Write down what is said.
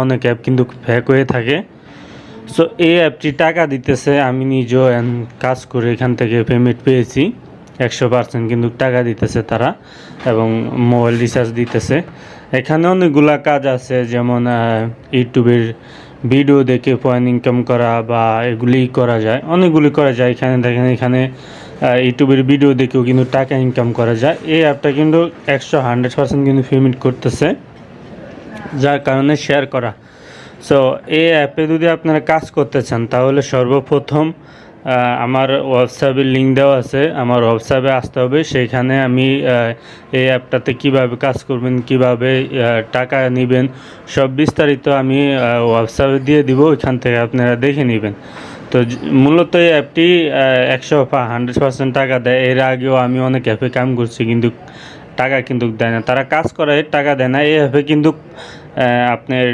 অনেক অ্যাপ কিন্তু ফেক হয়ে থাকে। সো এই অ্যাপটি টাকা দিতেছে, আমি নিজেও কাজ করে এখান থেকে পেমেন্ট পেয়েছি 100% কিন্তু টাকা দিতেছে তারা এবং মোবাইল রিচার্জ দিতেছে। এখানে অনেকগুলা কাজ আছে, যেমন ইউটিউবের ভিডিও দেখে পয়েন্ট ইনকাম করা বা এগুলি করা যায়, অনেকগুলি করা যায়। এখানে দেখেন, এখানে ইউটিউবের ভিডিও দেখেও কিন্তু টাকা ইনকাম করা যায়। এই অ্যাপটা কিন্তু 100% কিন্তু পেমেন্ট করতেছে, যার কারণে শেয়ার করা। সো এই অ্যাপে যদি আপনারা কাজ করতে চান তাহলে সর্বপ্রথম আমার হোয়াটসঅ্যাপের লিঙ্ক দেওয়া আছে, আমার হোয়াটসঅ্যাপে আসতে হবে। সেইখানে আমি এই অ্যাপটাতে কিভাবে কাজ করবেন, কিভাবে টাকা নেবেন, সব বিস্তারিত আমি হোয়াটসঅ্যাপে দিয়ে দিব, ওইখান থেকে আপনারা দেখে নেবেন। তো মূলত এই অ্যাপটি 100% টাকা দেয়। এর আগেও আমি অনেক অ্যাপে কাম করছি, কিন্তু টাকা কিন্তু দেয় না, তারা কাজ করে টাকা দেয় না। এই অ্যাপে কিন্তু আপনার